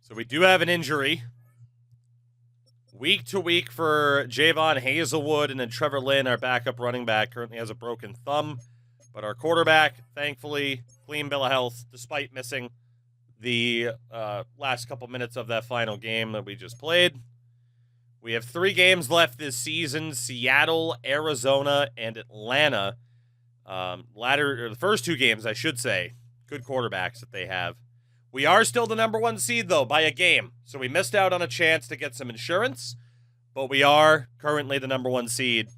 So we do have an injury. Week to week for Javon Hazelwood, and then Trevor Lynn, our backup running back, currently has a broken thumb. But our quarterback, thankfully, clean bill of health, despite missing the last couple minutes of that final game that we just played. We have 3 games left this season: Seattle, Arizona, and Atlanta. The first 2 games, I should say, good quarterbacks that they have. We are still the number 1 seed, though, by a game. So we missed out on a chance to get some insurance, but we are currently the number 1 seed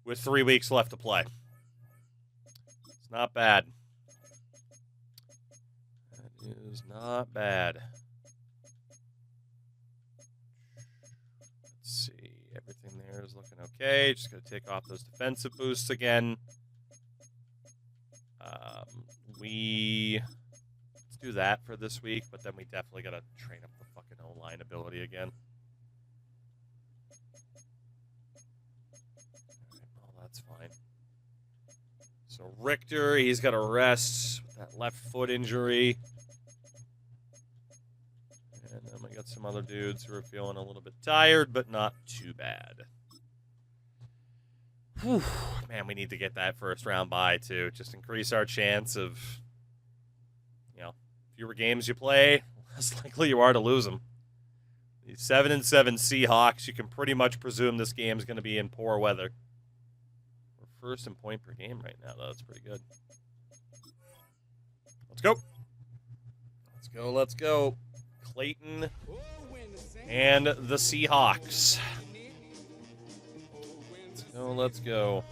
with 3 weeks left to play. It's not bad. That is not bad. Let's see. Everything there is looking okay. Just going to take off those defensive boosts again. Let's do that for this week, but then we definitely got to train up the fucking O-line ability again. All right, well, that's fine. So Richter, he's got to rest with that left foot injury. And then we got some other dudes who are feeling a little bit tired, but not too bad. Whew. Man, we need to get that first round bye, too. Just increase our chance of, fewer games you play, less likely you are to lose them. The 7-7 Seahawks, you can pretty much presume this game is going to be in poor weather. We're first in point per game right now, though. That's pretty good. Let's go. Let's go, let's go. Clayton and the Seahawks. Let's go.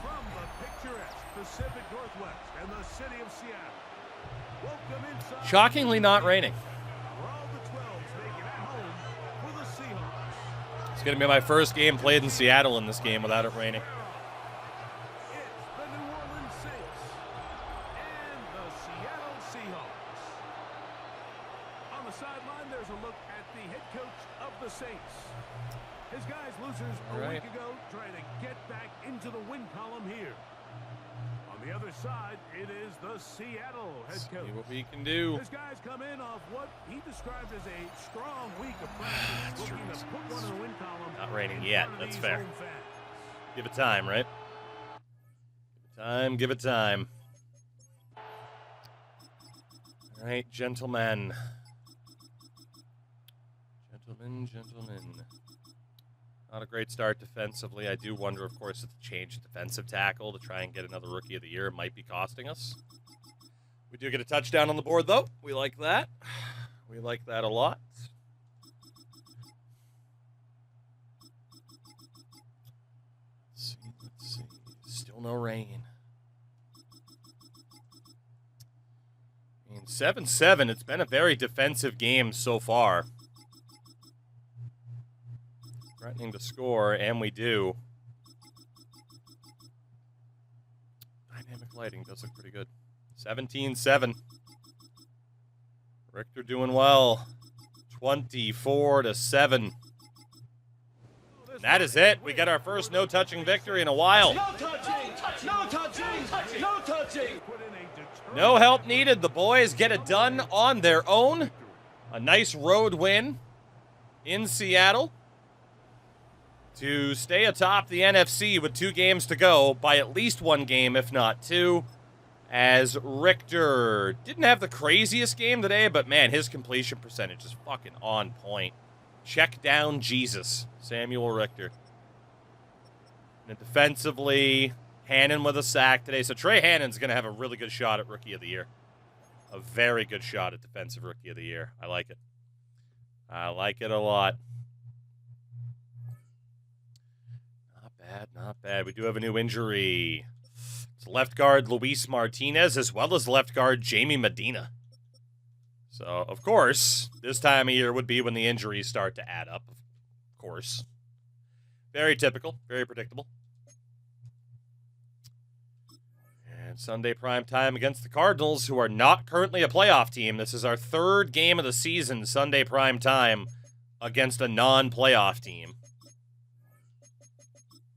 From the picturesque Pacific Northwest and the city of Seattle, welcome inside. Shockingly not raining. All the 12s make it at home for the Seahawks. It's going to be my first game played in Seattle in this game without it raining. It's the New Orleans Saints and the Seattle Seahawks. On the sideline, there's a look at the head coach of the Saints. His guys losers a week ago trying to get back into the win column here. On the other side, it is the Seattle head coach. See what we can do. His guys come in off what he described as a strong week of practice, looking to put one in the win column. Not raining yet. That's fair. Give it time, right? Give it time. All right, gentlemen. Gentlemen. Not a great start defensively. I do wonder, of course, if the change defensive tackle to try and get another Rookie of the Year might be costing us. We do get a touchdown on the board, though. We like that. We like that a lot. Let's see. Still no rain. 7-7. It's been a very defensive game so far. Threatening to score, and we do. Dynamic lighting does look pretty good. 17-7. Richter doing well. 24-7. That is it. We got our first no-touching victory in a while. No touching! No touching! No touching! No help needed. The boys get it done on their own. A nice road win in Seattle to stay atop the NFC with 2 games to go by at least 1 game, if not 2, as Richter didn't have the craziest game today, but man, his completion percentage is fucking on point. Check down Jesus, Samuel Richter. And defensively, Hannon with a sack today. So Trey Hannon's going to have a really good shot at Rookie of the Year. A very good shot at Defensive Rookie of the Year. I like it. I like it a lot. Not bad. We do have a new injury. It's left guard Luis Martinez as well as left guard Jamie Medina. So, of course, this time of year would be when the injuries start to add up, of course. Very typical, very predictable. And Sunday prime time against the Cardinals, who are not currently a playoff team. This is our 3rd game of the season, Sunday prime time, against a non-playoff team,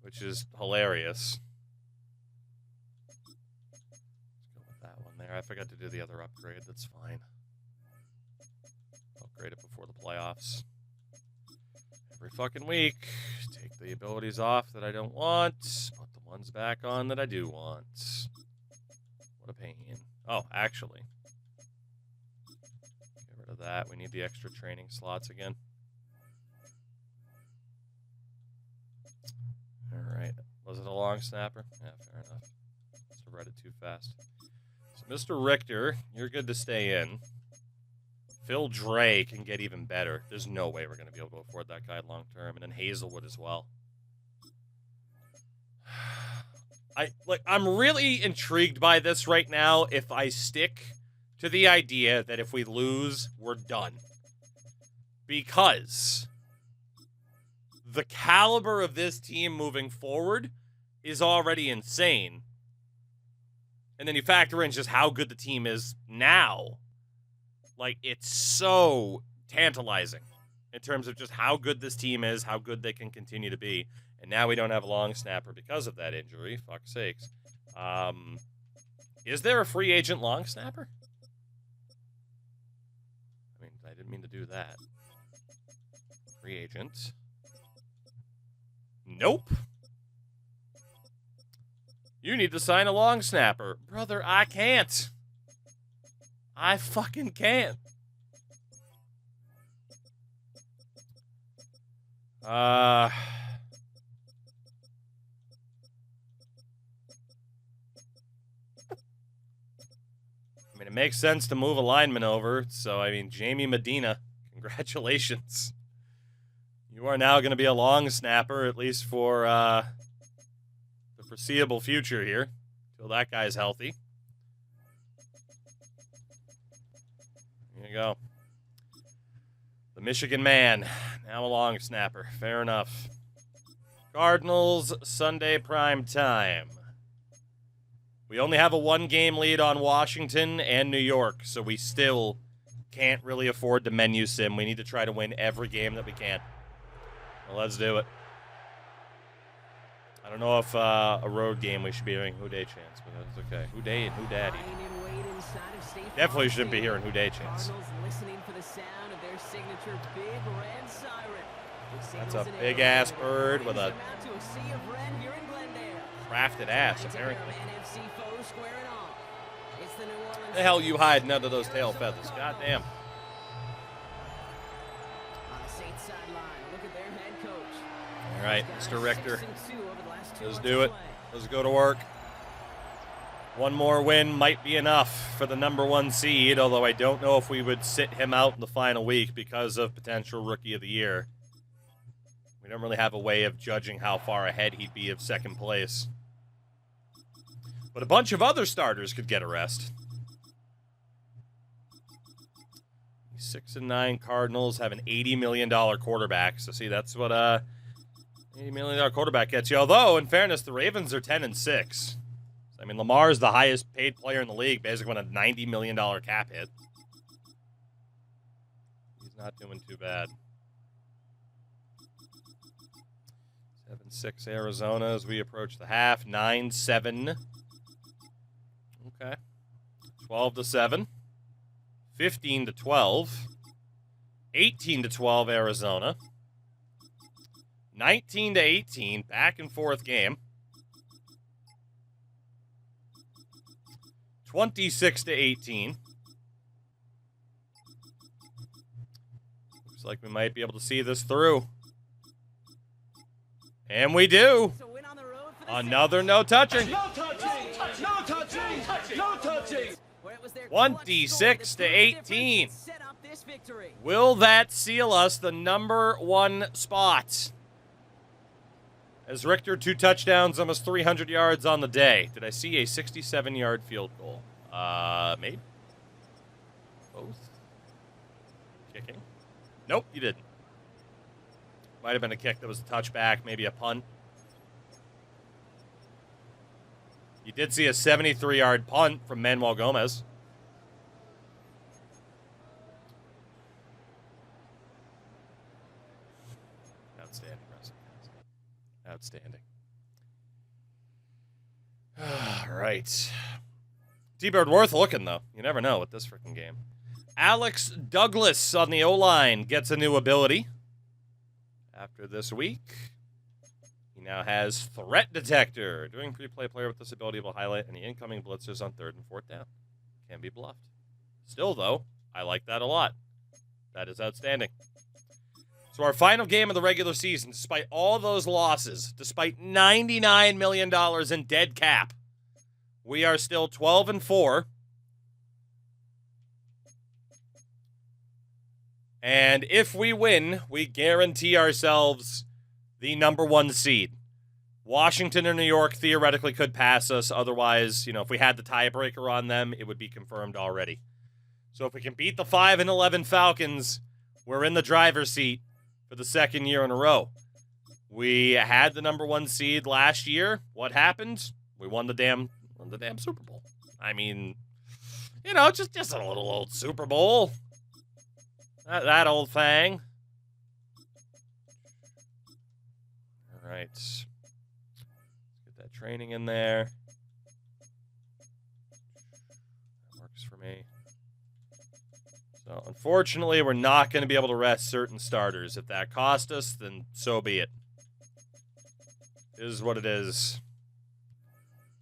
which is hilarious. Let's go with that one there. I forgot to do the other upgrade. That's fine. upgrade it before the playoffs. Every fucking week, take the abilities off that I don't want, put the ones back on that I do want. What a pain. Oh, actually, get rid of that. We need the extra training slots again. All right. Was it a long snapper? Yeah, fair enough. Must have read it too fast. So, Mr. Richter, you're good to stay in. Phil Dre can get even better. There's no way we're going to be able to afford that guy long term. And then Hazelwood as well. I'm really intrigued by this right now if I stick to the idea that if we lose, we're done. Because the caliber of this team moving forward is already insane. And then you factor in just how good the team is now. Like, it's so tantalizing in terms of just how good this team is, how good they can continue to be. And now we don't have a long snapper because of that injury. Fuck's sakes. Is there a free agent long snapper? I mean, I didn't mean to do that. Free agent. Nope. You need to sign a long snapper. Brother, I can't. I fucking can't. I mean, it makes sense to move a lineman over. So, I mean, Jamie Medina, congratulations. You are now going to be a long snapper, at least for the foreseeable future here, till that guy's healthy. There you go. The Michigan man, now a long snapper. Fair enough. Cardinals, Sunday prime time. We only have a one-game lead on Washington and New York, so we still can't really afford to menu sim. We need to try to win every game that we can. Well, let's do it. I don't know if a road game we should be doing Who Day Chance, but that's okay. Who Day and Who Daddy. Definitely shouldn't be hearing Who Day Chance. That's a big-ass bird with a crafted ass, apparently. The hell you hiding under those tail feathers? Goddamn. All right, Mr. Richter. Let's do it. Let's go to work. One more win might be enough for the #1 seed, although I don't know if we would sit him out in the final week because of potential Rookie of the Year. We don't really have a way of judging how far ahead he'd be of second place. But a bunch of other starters could get a rest. 6-9 Cardinals have an $80 million quarterback. So see, that's what $80 million quarterback gets you. Although, in fairness, the Ravens are 10-6. I mean, Lamar's the highest paid player in the league, basically on a $90 million cap hit. He's not doing too bad. 7-6 Arizona as we approach the half. 9-7. Okay. 12-7. 15-12. 18-12 Arizona. 19-18. Back and forth game. 26-18. Looks like we might be able to see this through. And we do. Another no touching. No touching! No touching! No touching! 26-18. Will that seal us the #1 spot? As Richter, 2 touchdowns, almost 300 yards on the day. Did I see a 67-yard field goal? Maybe. Both. Kicking. Nope, you didn't. Might have been a kick that was a touchback, maybe a punt. You did see a 73-yard punt from Manuel Gomez. Outstanding, Russell. Outstanding. All right. T-Bird worth looking, though. You never know with this freaking game. Alex Douglas on the O-line gets a new ability. After this week, he now has Threat Detector. During pre-play, player with this ability will highlight any incoming blitzers on 3rd and 4th down. Can be bluffed. Still, though, I like that a lot. That is outstanding. So our final game of the regular season, despite all those losses, despite $99 million in dead cap, we are still 12-4. And if we win, we guarantee ourselves the #1 seed. Washington or New York theoretically could pass us. Otherwise, if we had the tiebreaker on them, it would be confirmed already. So if we can beat the 5-11 Falcons, we're in the driver's seat for the 2nd year in a row. We had the #1 seed last year. What happened? We won the damn Super Bowl. I mean, just a little old Super Bowl. That old thing. All right. Let's get that training in there. That works for me. So, unfortunately, we're not going to be able to rest certain starters. If that cost us, then so be it. It is what it is.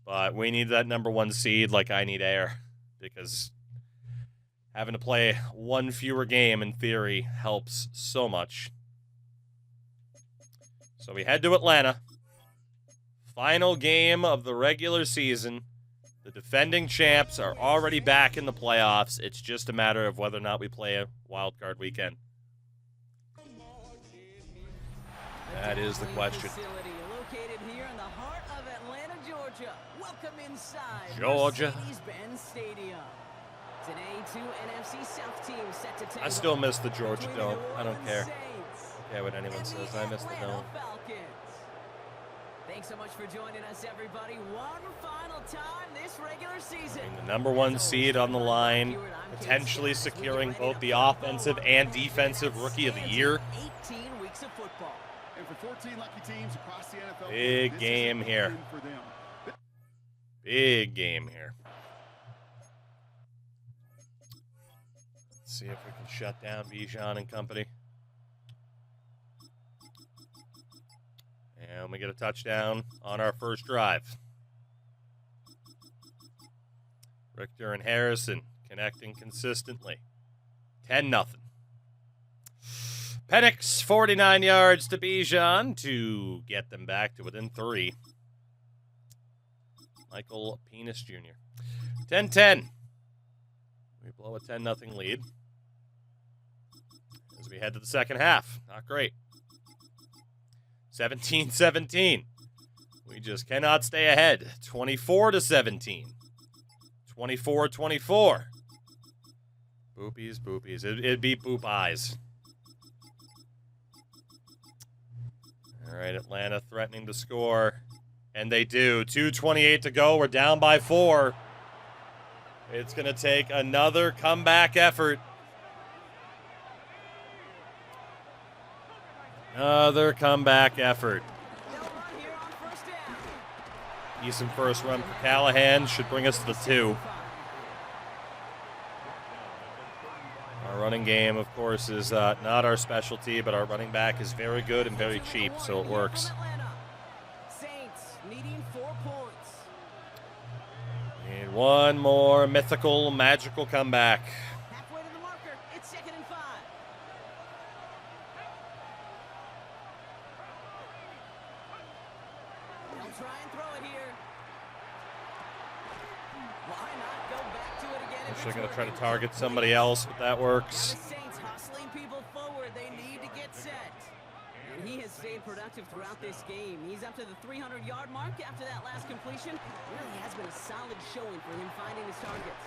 But we need that #1 seed like I need air. Because having to play one fewer game, in theory, helps so much. So we head to Atlanta. Final game of the regular season. The defending champs are already back in the playoffs. It's just a matter of whether or not we play a wild card weekend. That is the question. Located here in the heart of Atlanta, Georgia. Welcome inside Georgia. Mercedes-Benz Stadium. Today, 2 NFC South teams set to take I still miss the Georgia between Dome. the I don't New care. Orleans Saints Yeah, what anyone and says. the I miss the Atlanta Dome. Falcons. Thanks so much for joining us, everybody. One final time this regular season. The #1 seed on the line, potentially securing both the offensive and defensive Rookie of the Year. 18 weeks of football. And for 14 lucky teams across the NFL, Big this is game a here. win for them. Big game here. Let's see if we can shut down Bijan and company. And we get a touchdown on our first drive. Richter and Harrison connecting consistently. 10-0. Penix, 49 yards to Bijan to get them back to within 3. Michael Penis Jr. 10-10. We blow a 10-0 lead. As we head to the second half. Not great. 17-17. We just cannot stay ahead. 24-17. 24-24. Boopies, boopies. It'd be boop eyes. All right, Atlanta threatening to score. And they do. 2:28 to go. We're down by 4. It's going to take another comeback effort. Another comeback effort. Decent first run for Callahan. Should bring us to the 2. Our running game, of course, is not our specialty, but our running back is very good and very cheap, so it works. Saints needing 4 points. Need one more mythical, magical comeback. Halfway to the marker. It's 2nd and 5. They'll try and throw it here. Why not go back to it again? They're going to try to target somebody else, but that works. The Saints hustling people forward. They need to get set. And he has stayed productive throughout this game. He's up to the 300-yard mark after that last completion. Really has been a solid showing for him finding his targets.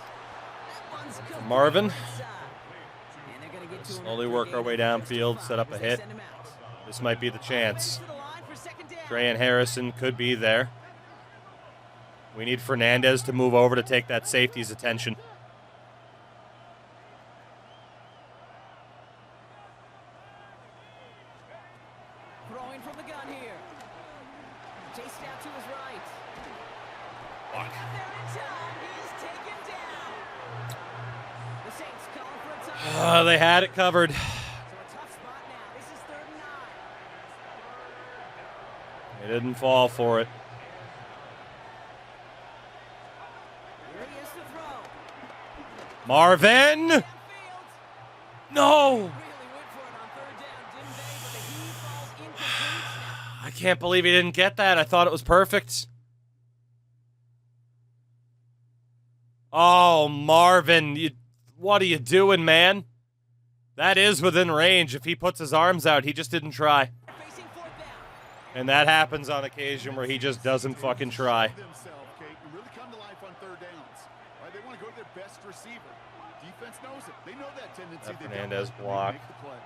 That one's complete Marvin. inside. And they're gonna get to him Slowly after work a our gain way of downfield, 55 set up a as they hit. send him out. This might be the chance. To the line for 2nd down. Trey and Harrison could be there. We need Fernandez to move over to take that safety's attention. Throwing from the gun here. Chased out to his right. Fuck. Got there in time. He's taken down. The Saints calling for a They had it covered. So a tough spot now. This is 3rd and 9. They didn't fall for it. Here he is to throw. Marvin! Downfield. No! Really went for it on 3rd down, didn't they? But the heave falls incomplete. I can't believe he didn't get that. I thought it was perfect. Oh, Marvin, what are you doing, man? That is within range. If he puts his arms out, he just didn't try. Facing 4th down. And that happens on occasion where he just doesn't fucking try. Themselves, Kate, and really come to life on 3rd downs. Right? They want to go to their best receiver. Defense knows it. They know that tendency. That They Fernandez don't. block. They make the play.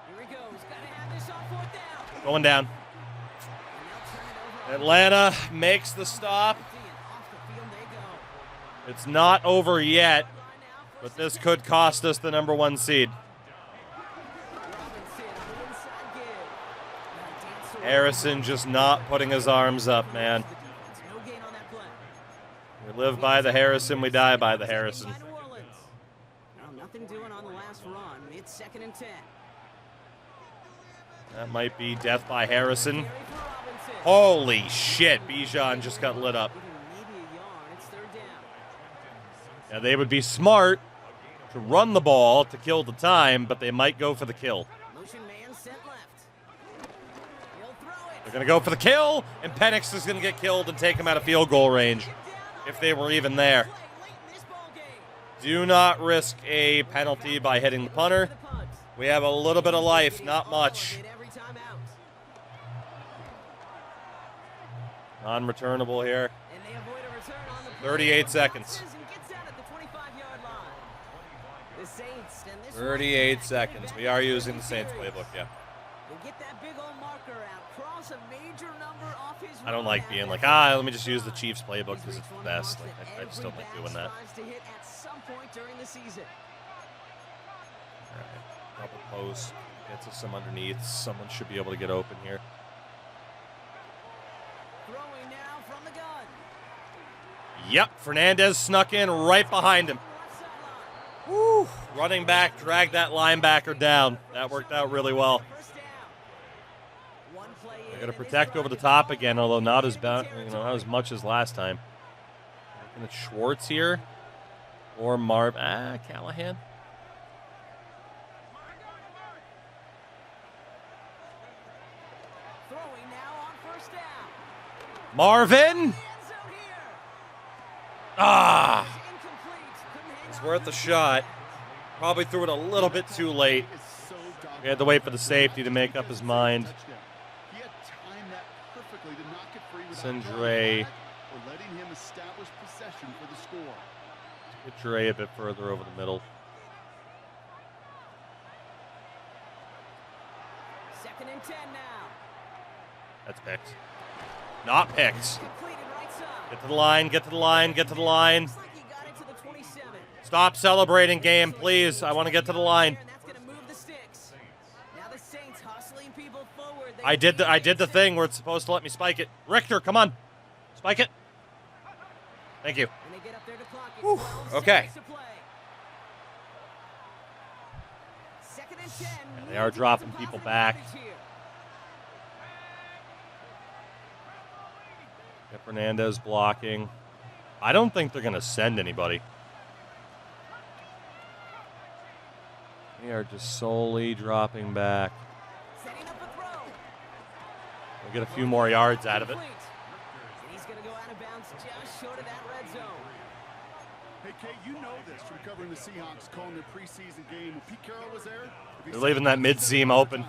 Here he goes. Gotta have this on 4th down. Going down. And they'll turn it over. Atlanta makes the stop. And off the field they go. It's not over yet, Line now, but 1st this and could cost us the #1 seed. 10. Robinson on the inside give. Now dance around. Harrison just not putting his arms up, man. No gain on that play. We live by the Harrison, we die by the Harrison. By New Orleans. Now nothing doing on the last run. It's 2nd and 10. That might be death by Harrison. Carry for Robinson. Holy shit, Bijan just got lit up. Give him maybe a yard. It's 3rd down. Yeah, they would be smart to run the ball to kill the time, but they might go for the kill. Motion man sent left. He'll throw it. They're going to go for the kill, and Penix is going to get killed and take him out of field goal range, if they were even there. Play late in this ball game. Do not risk a penalty by hitting the punter. The punt. We have a little bit of life, not much. All of it every time out. Non-returnable here. And they avoid a return on the play. 38 seconds. And gets out at the 25-yard line. The Saints and this 38 one- seconds. We are using the Saints playbook, yeah. They get that big old marker out. Cross a major number off his I don't run like being out. like, let me just use the Chiefs playbook He's because it's reached the one best. mark Like, that I just don't every like doing back that. strives to hit at some point during the season. All right. Double post. Gets us some underneath. Someone should be able to get open here. Throwing now from the gun. Yep, Fernandez snuck in right behind him. Left sideline. Woo! Running back, dragged that linebacker down. That worked out really well. First down. One play They're in, going to and this protect over drive the is top all again, although not as territory. not as much as last time. Looking at Schwartz here, or Callahan. Throwing now on first down. Marvin. End zone here. Ah, It's incomplete. Couldn't hang it's on worth to a it. shot. Probably threw it a little bit too late. Is so dominant. We had to wait for the safety to make up his mind. Touchdown. He had timed that perfectly to knock it free without Send drawing Dre. a flag or letting him establish possession for the score. Get Dre a bit further over the middle. 2nd and 10 now. That's picked. Not picked. Completed right side. Get to the line, get to the line, get to the line. Looks like he got it to the 27. Stop celebrating, game, please. I want to get to the line. And that's going to move the sticks. Now the Saints hustling people forward. They I did the need to thing where it's supposed to let me spike it. Richter, come on. Spike it. Thank you. And they get up there to clock it. Whew, 12 okay. seconds to play. 2nd and 10. Yeah, they are dropping people back. Get Fernandez blocking. I don't think they're going to send anybody. They are just solely dropping back. Setting up a throw. We'll get a few more yards out of it. Complete. And he's going to go out of bounds just short of that red zone. Hey, Kate, you know this from covering the Seahawks, calling their preseason game. When Pete Carroll was there, if he They're said leaving that mid-seam open.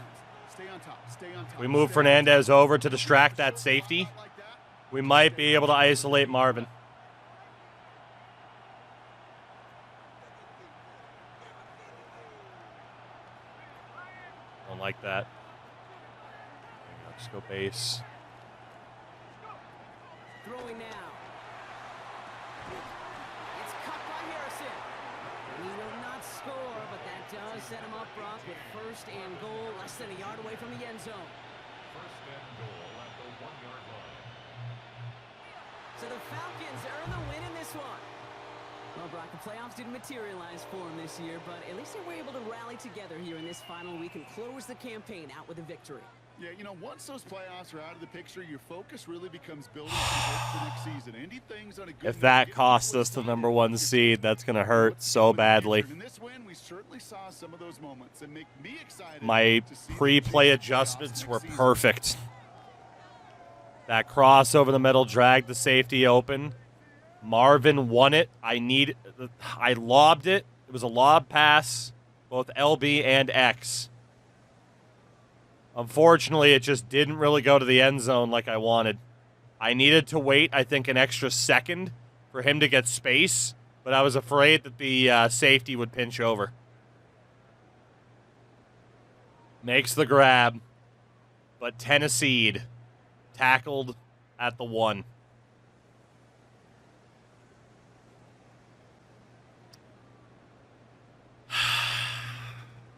Stay on top. Stay on top. We move stay Fernandez over to distract that safety. like that. We might be able to isolate Marvin. Don't like that. Let's go base. Throwing now. It's cut by Harrison. And he will not score, but that does set him up, Brock, with 1st and goal, less than a yard away from the end zone. So the Falcons earn the win in this one. Well, Brock. The playoffs didn't materialize for them this year, but at least they were able to rally together here in this final week and close the campaign out with a victory. Yeah, you know, once those playoffs are out of the picture, your focus really becomes building some hope for next season. Ending things on a good If that costs us the #1 seed, that's going to hurt so badly. In this win, we certainly saw some of those moments and make me excited. My pre-play adjustments were perfect. That cross over the middle dragged the safety open. Marvin won it. I lobbed it. It was a lob pass, both LB and X. Unfortunately, it just didn't really go to the end zone like I wanted. I needed to wait, I think, an extra second for him to get space, but I was afraid that the safety would pinch over. Makes the grab, but Tennessee tackled at the 1.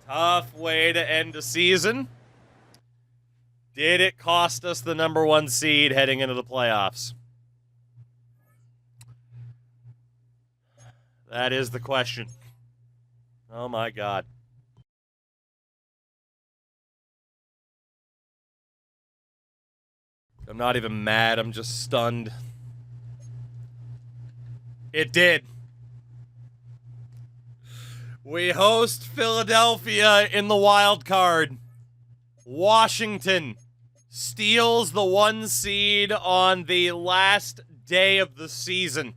Tough way to end the season. Did it cost us the #1 seed heading into the playoffs? That is the question. Oh my God. I'm not even mad, I'm just stunned. It did. We host Philadelphia in the wild card. Washington steals the 1 seed on the last day of the season.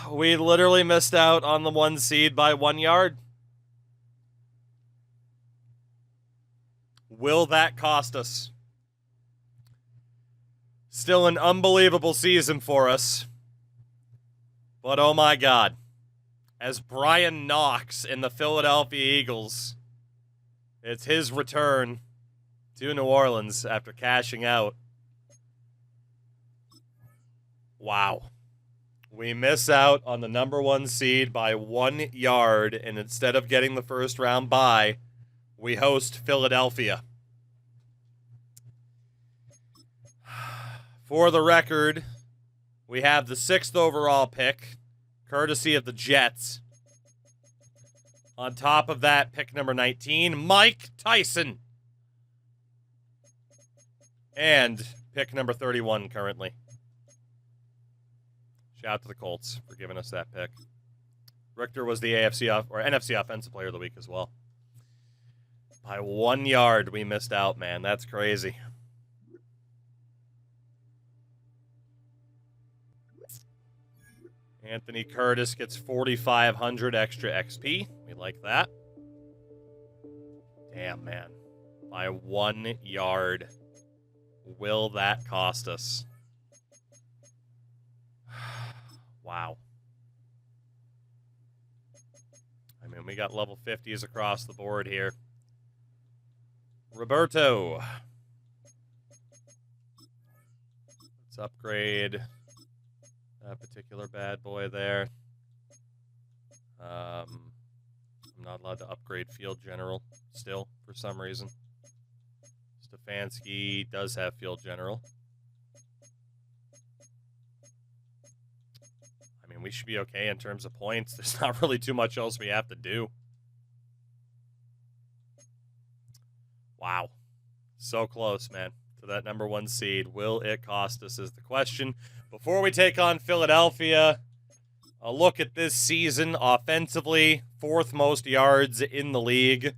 We literally missed out on the 1 seed by 1 yard. Will that cost us? Still an unbelievable season for us. But oh my God. As Brian Knox in the Philadelphia Eagles, it's his return to New Orleans after cashing out. Wow. We miss out on the #1 seed by 1 yard, and instead of getting the first round bye, we host Philadelphia. For the record, we have the 6th overall pick, courtesy of the Jets. On top of that, pick number 19, Mike Tyson. And pick number 31 currently. Shout out to the Colts for giving us that pick. Richter was the NFC Offensive Player of the Week as well. By 1 yard, we missed out, man. That's crazy. Anthony Curtis gets 4,500 extra XP. We like that. Damn, man. By 1 yard. Will that cost us? Wow. I mean, we got level 50s across the board here. Roberto. Let's upgrade that particular bad boy there. I'm not allowed to upgrade Field General still for some reason. Stefanski does have Field General. I mean, we should be okay in terms of points. There's not really too much else we have to do. Wow. So close, man, to that #1 seed. Will it cost us is the question. Before we take on Philadelphia, a look at this season offensively. 4th most yards in the league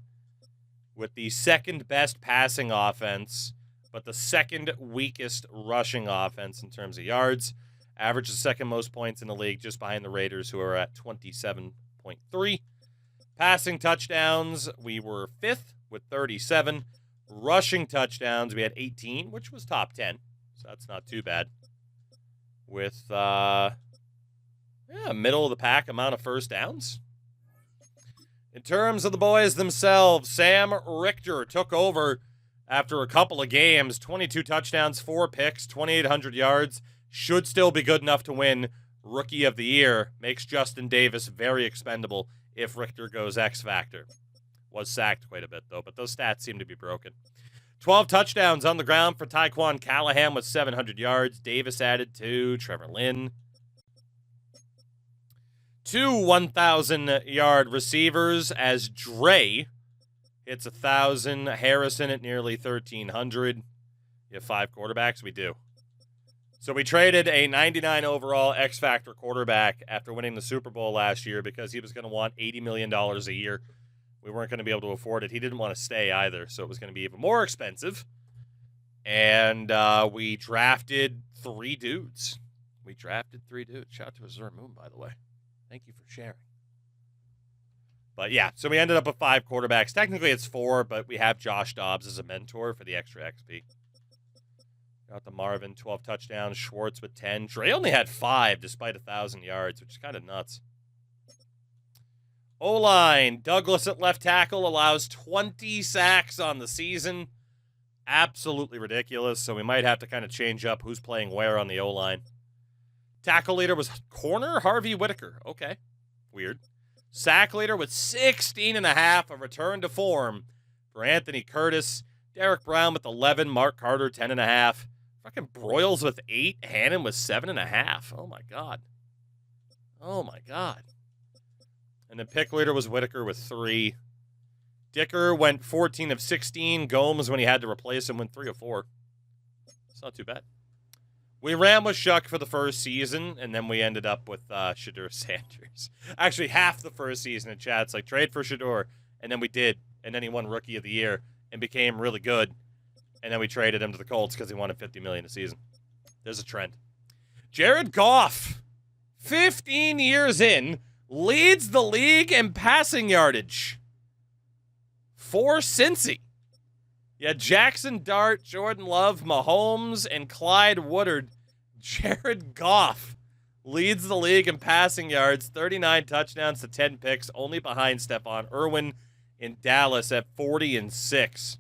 with the 2nd best passing offense, but the 2nd weakest rushing offense in terms of yards. Average the 2nd most points in the league, just behind the Raiders, who are at 27.3. Passing touchdowns, we were 5th with 37. Rushing touchdowns, we had 18, which was top 10. So that's not too bad. With, middle of the pack amount of first downs. In terms of the boys themselves, Sam Richter took over after a couple of games. 22 touchdowns, 4 picks, 2,800 yards. Should still be good enough to win Rookie of the Year. Makes Justin Davis very expendable if Richter goes X Factor. Was sacked quite a bit, though, but those stats seem to be broken. 12 touchdowns on the ground for Tyquan Callahan with 700 yards. Davis added 2. Trevor Lynn. 2 1,000-yard receivers as Dre hits 1,000. Harrison at nearly 1,300. You have 5 quarterbacks? We do. So we traded a 99 overall X-Factor quarterback after winning the Super Bowl last year because he was going to want $80 million a year. We weren't going to be able to afford it. He didn't want to stay either, so it was going to be even more expensive. And we drafted 3 dudes. Shout out to Azure Moon, by the way. Thank you for sharing. But yeah, so we ended up with 5 quarterbacks. Technically it's 4, but we have Josh Dobbs as a mentor for the extra XP. Got the Marvin, 12 touchdowns. Schwartz with 10. Dre only had 5 despite 1,000 yards, which is kind of nuts. O-line, Douglas at left tackle allows 20 sacks on the season. Absolutely ridiculous, so we might have to kind of change up who's playing where on the O-line. Tackle leader was corner Harvey Whitaker. Okay, weird. Sack leader with 16.5, a return to form for Anthony Curtis. Derek Brown with 11, Mark Carter 10.5. Fucking Broyles with 8, Hannon with 7.5. Oh my god. Oh my god. And the pick leader was Whitaker with 3. Dicker went 14 of 16. Gomes, when he had to replace him, went 3 of 4. It's not too bad. We ran with Shuck for the first season, and then we ended up with Shedeur Sanders. Actually, half the first season in chat's like, trade for Shedeur, and then we did, and then he won Rookie of the Year and became really good, and then we traded him to the Colts because he wanted $50 million a season. There's a trend. Jared Goff, 15 years in, leads the league in passing yardage for Cincy. Yeah, Jackson Dart, Jordan Love, Mahomes, and Clyde Woodard. Jared Goff leads the league in passing yards, 39 touchdowns to 10 picks, only behind Stephon Irwin in Dallas at 40-6.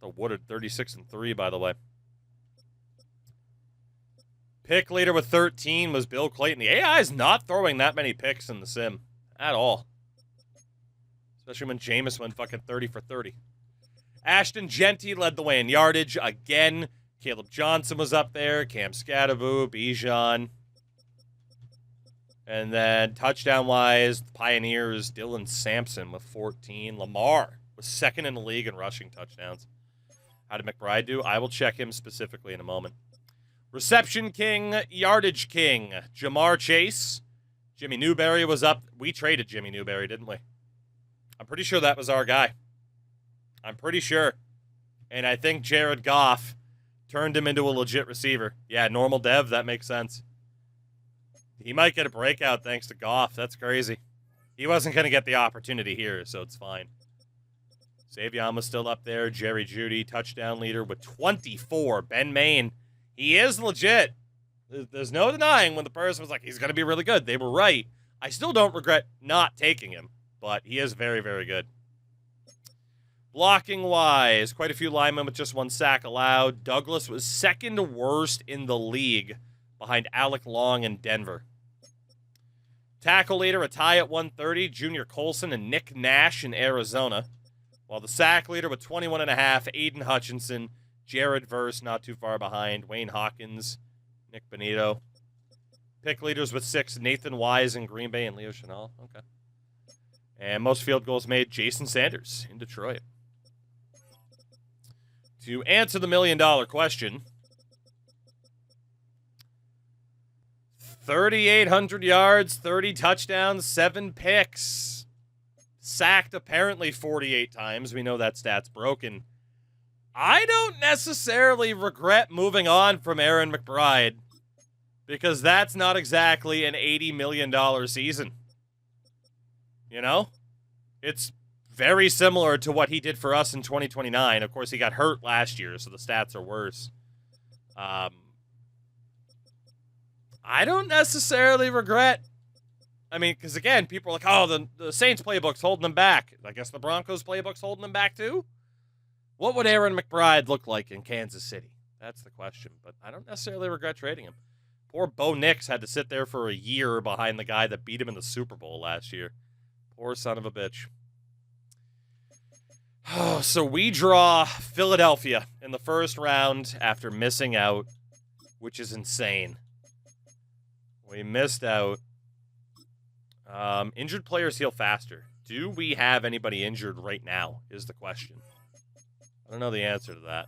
The Woodard 36-3, by the way. Pick leader with 13 was Bill Clayton. The AI is not throwing that many picks in the sim at all. Especially when Jameis went fucking 30 for 30. Ashton Genty led the way in yardage again. Caleb Johnson was up there. Cam Scatterbo, Bijan. And then touchdown-wise, the Pioneers, Dylan Sampson with 14. Lamar was second in the league in rushing touchdowns. How did McBride do? I will check him specifically in a moment. Reception king, yardage king, Jamar Chase. Jimmy Newberry was up. We traded Jimmy Newberry, didn't we? I'm pretty sure that was our guy. I'm pretty sure. And I think Jared Goff turned him into a legit receiver. Yeah, normal dev, that makes sense. He might get a breakout thanks to Goff. That's crazy. He wasn't going to get the opportunity here, so it's fine. Savion was still up there. Jerry Jeudy, touchdown leader with 24. Ben Main. He is legit. There's no denying when the person was like, he's going to be really good. They were right. I still don't regret not taking him, but he is very, very good. Blocking-wise, quite a few linemen with just 1 sack allowed. Douglas was second worst in the league behind Alec Long in Denver. Tackle leader, a tie at 130, Junior Colson and Nick Nash in Arizona. While the sack leader with 21.5, Aiden Hutchinson, Jared Verse not too far behind, Wayne Hawkins, Nick Benito. Pick leaders with 6, Nathan Wise in Green Bay and Leo Chenal. Okay. And most field goals made, Jason Sanders in Detroit. To answer the $1 million question, 3,800 yards, 30 touchdowns, 7 picks. Sacked apparently 48 times. We know that stat's broken. I don't necessarily regret moving on from Aaron McBride because that's not exactly an $80 million season. You know? It's very similar to what he did for us in 2029. Of course, he got hurt last year, so the stats are worse. I don't necessarily regret. I mean, because again, people are like, oh, the Saints playbook's holding them back. I guess the Broncos playbook's holding them back too? What would Aaron McBride look like in Kansas City? That's the question, but I don't necessarily regret trading him. Poor Bo Nix had to sit there for a year behind the guy that beat him in the Super Bowl last year. Poor son of a bitch. So we draw Philadelphia in the first round after missing out, which is insane. We missed out. Injured players heal faster. Do we have anybody injured right now is the question. I don't know the answer to that.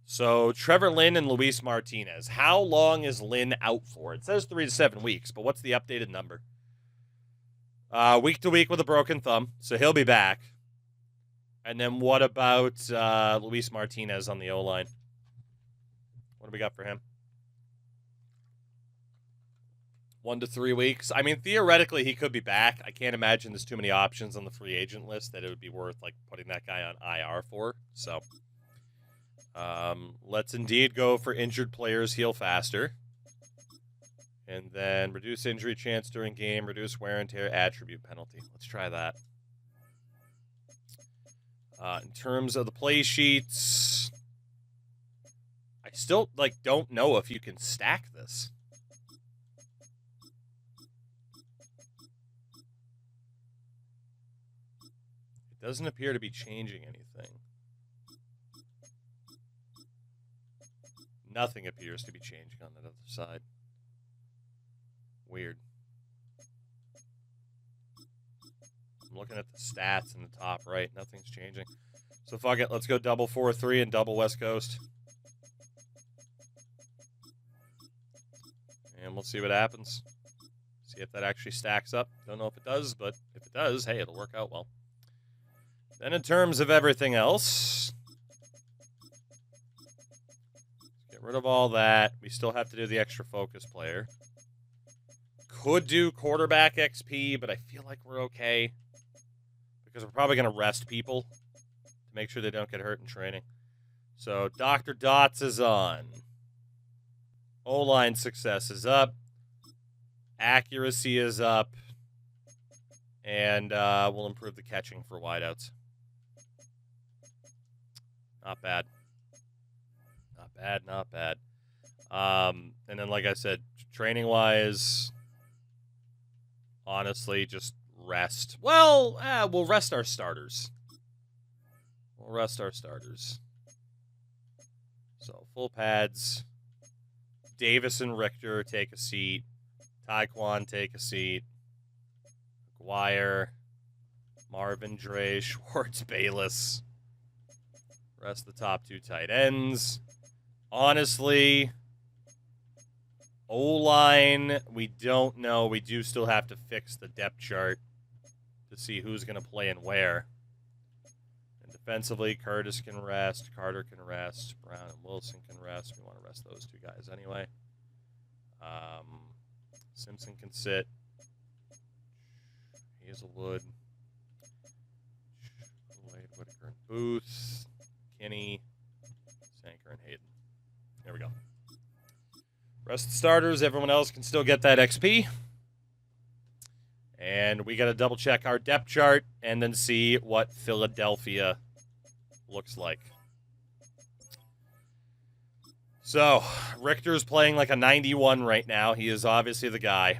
So, Trevor Lynn and Luis Martinez. How long is Lynn out for? It says 3 to 7 weeks, but what's the updated number? Week to week with a broken thumb, so he'll be back. And then what about Luis Martinez on the O-line? What do we got for him? 1 to 3 weeks. I mean, theoretically, he could be back. I can't imagine there's too many options on the free agent list that it would be worth like putting that guy on IR for. So, let's indeed go for injured players heal faster. And then reduce injury chance during game, reduce wear and tear attribute penalty. Let's try that. In terms of the play sheets, I still don't know if you can stack this. It doesn't appear to be changing anything. Nothing appears to be changing on that other side. Weird. I'm looking at the stats in the top right. Nothing's changing. So fuck it. Let's go double 4-3 and double West Coast. And we'll see what happens. See if that actually stacks up. Don't know if it does, but if it does, hey, it'll work out well. Then in terms of everything else, get rid of all that. We still have to do the extra focus player. Could do quarterback XP, but I feel like we're okay. Because we're probably going to rest people to make sure they don't get hurt in training. So Dr. Dots is on. O-line success is up. Accuracy is up. And we'll improve the catching for wideouts. Not bad. Not bad, not bad. And then, like I said, training-wise, honestly, just rest. Well, we'll rest our starters. We'll rest our starters. So, full pads. Davis and Richter take a seat. Taekwon take a seat. McGuire. Marvin Dre. Schwartz Bayless. Rest of the top 2 tight ends. Honestly, O-line, we don't know. We do still have to fix the depth chart to see who's going to play and where. And defensively, Curtis can rest, Carter can rest, Brown and Wilson can rest. We want to rest those 2 guys anyway. Simpson can sit. Hazelwood. Wade, Whitaker, and Booth. Kinney, Sanker, and Hayden. There we go. Rest of the starters, everyone else can still get that XP. And we got to double check our depth chart and then see what Philadelphia looks like. So, Richter's playing like a 91 right now. He is obviously the guy.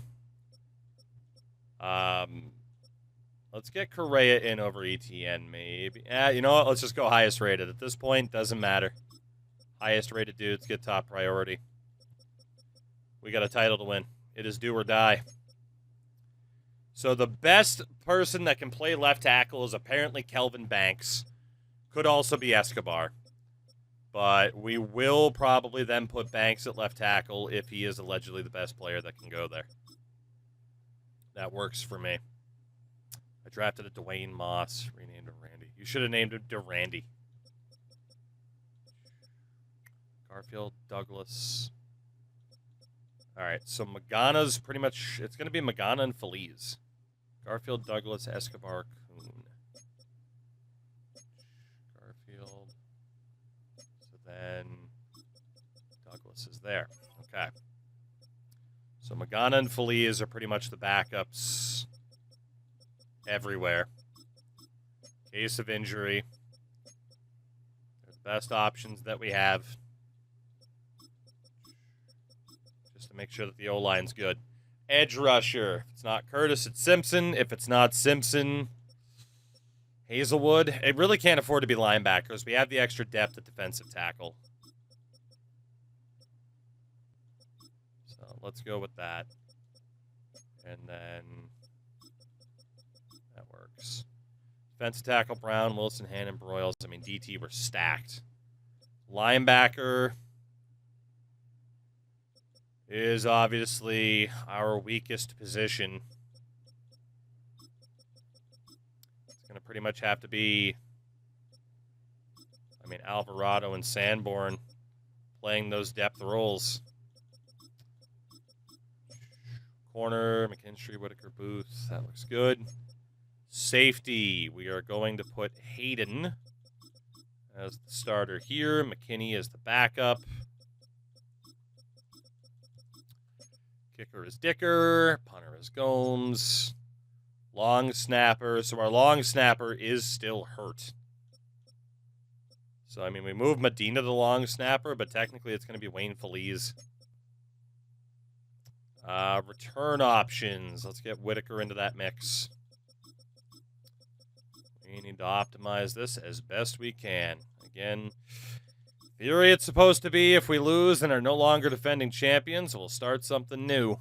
Let's get Correa in over ETN, maybe. You know what? Let's just go highest rated. At this point, doesn't matter. Highest rated dudes get top priority. We got a title to win. It is do or die. So the best person that can play left tackle is apparently Kelvin Banks. Could also be Escobar. But we will probably then put Banks at left tackle if he is allegedly the best player that can go there. That works for me. I drafted a Dwayne Moss, renamed him Randy. You should have named him Durandi. Garfield, Douglas. All right, so Magana's pretty much, it's going to be Magana and Feliz. Garfield, Douglas, Escobar, Kuhn. Garfield. So then Douglas is there. Okay. So Magana and Feliz are pretty much the backups everywhere. Case of injury. They're the best options that we have. Just to make sure that the O-line's good. Edge rusher. If it's not Curtis, it's Simpson. If it's not Simpson, Hazelwood. It really can't afford to be linebackers. We have the extra depth at defensive tackle. So let's go with that. And then that works. Defensive tackle, Brown, Wilson, Hannon, Broyles. I mean, DT were stacked. Linebacker is obviously our weakest position. It's going to pretty much have to be, I mean, Alvarado and Sanborn playing those depth roles. Corner, McKinstry, Whitaker, Booth. That looks good. Safety, we are going to put Hayden as the starter here. McKinney is the backup. Kicker is Dicker. Punter is Gomes. Long snapper. So our long snapper is still hurt. So, I mean, we moved Medina to long snapper, but technically it's going to be Wayne Feliz. Return options. Let's get Whitaker into that mix. We need to optimize this as best we can. Again, theory it's supposed to be if we lose and are no longer defending champions, we'll start something new.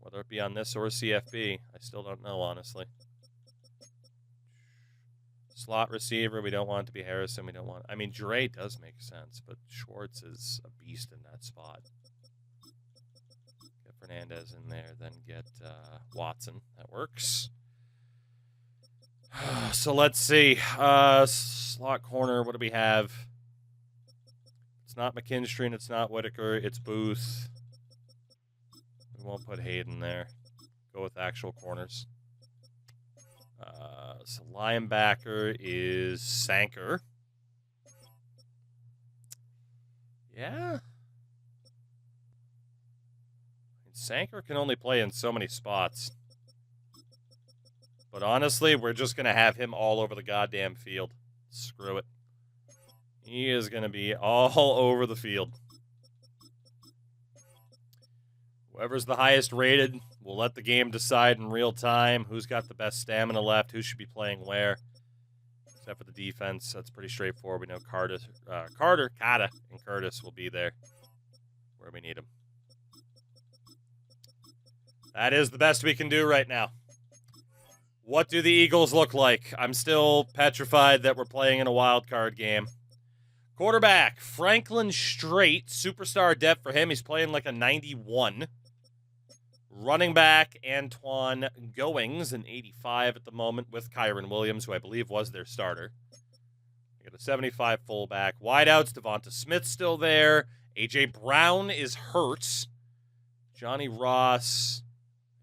Whether it be on this or CFB, I still don't know, honestly. Slot receiver, we don't want it to be Harrison. We don't want... I mean, Dre does make sense, but Schwartz is a beast in that spot. Get Fernandez in there, then get Watson. That works. So let's see. Slot corner, what do we have? It's not McKinstry and it's not Whitaker. It's Booth. We won't put Hayden there. Go with actual corners. So linebacker is Sanker. Yeah. Sanker can only play in so many spots. But honestly, we're just going to have him all over the goddamn field. Screw it. He is going to be all over the field. Whoever's the highest rated, we'll let the game decide in real time who's got the best stamina left, who should be playing where. Except for the defense, that's pretty straightforward. We know Kata, and Curtis will be there where we need them. That is the best we can do right now. What do the Eagles look like? I'm still petrified that we're playing in a wild card game. Quarterback, Franklin Strait, superstar depth for him. He's playing like a 91. Running back, Antoine Goings, an 85 at the moment with Kyron Williams, who I believe was their starter. We got a 75 fullback. Wideouts, Devonta Smith still there. A.J. Brown is hurt. Johnny Ross.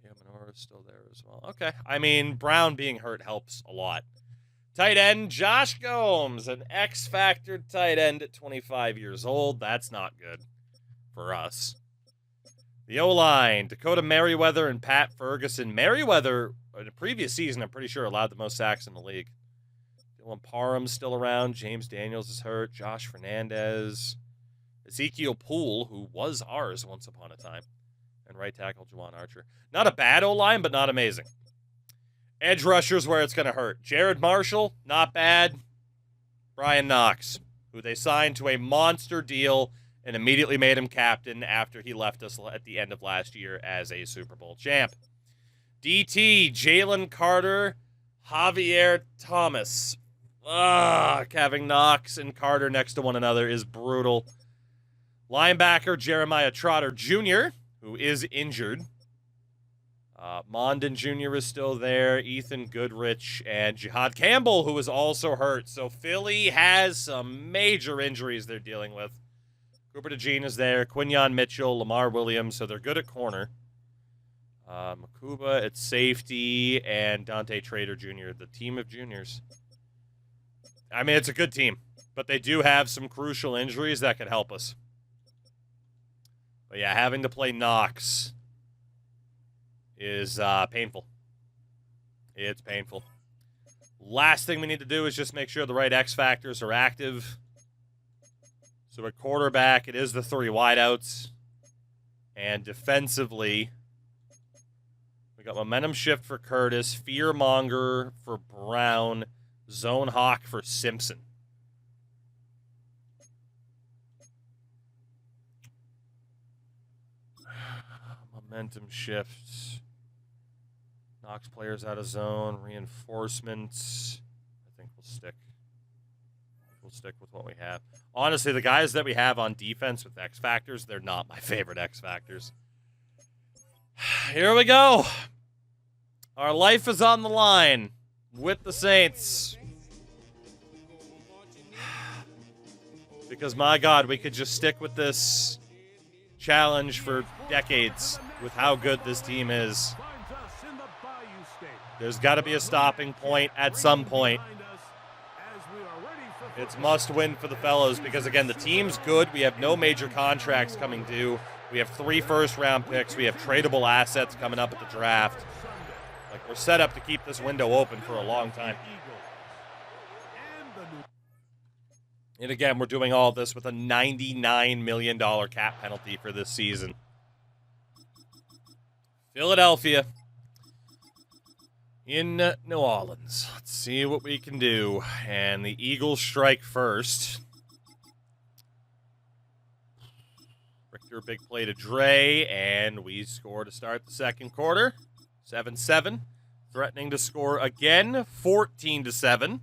Yeah, Menora's still there as well. Okay. I mean, Brown being hurt helps a lot. Tight end, Josh Gomes, an X-Factor tight end at 25 years old. That's not good for us. The O-line, Dakota Merriweather and Pat Ferguson. Merriweather, in the previous season, I'm pretty sure allowed the most sacks in the league. Dylan Parham's still around. James Daniels is hurt. Josh Fernandez. Ezekiel Poole, who was ours once upon a time. And right tackle, Juwan Archer. Not a bad O-line, but not amazing. Edge rushers where it's going to hurt. Jared Marshall, not bad. Brian Knox, who they signed to a monster deal and immediately made him captain after he left us at the end of last year as a Super Bowl champ. DT, Jalen Carter, Javier Thomas. Having Knox and Carter next to one another is brutal. Linebacker, Jeremiah Trotter Jr., who is injured. Mondon Jr. is still there. Ethan Goodrich and Jihad Campbell, who is also hurt. So Philly has some major injuries they're dealing with. Cooper DeJean is there. Quinyon Mitchell, Lamar Williams. So they're good at corner. Makuba at safety and Dante Trader Jr., the team of juniors. I mean, it's a good team, but they do have some crucial injuries that could help us. But yeah, having to play Knox is painful. It's painful. Last thing we need to do is just make sure the right X factors are active. So at quarterback, it is the 3 wideouts. And defensively, we got momentum shift for Curtis, fearmonger for Brown, Zone hawk for Simpson. Momentum shift. Knocks players out of zone. Reinforcements. I think we'll stick. We'll stick with what we have. Honestly, the guys that we have on defense with X Factors, they're not my favorite X Factors. Here we go. Our life is on the line with the Saints. Because, my God, we could just stick with this challenge for decades with how good this team is. There's got to be a stopping point at some point. It's must win for the fellows because, again, the team's good. We have no major contracts coming due. We have 3 first-round picks. We have tradable assets coming up at the draft. Like, we're set up to keep this window open for a long time. And again, we're doing all this with a $99 million cap penalty for this season. Philadelphia in New Orleans. Let's see what we can do. And the Eagles strike first. Richter, big play to Dre, and we score to start the second quarter. 7-7. Threatening to score again. 14-7.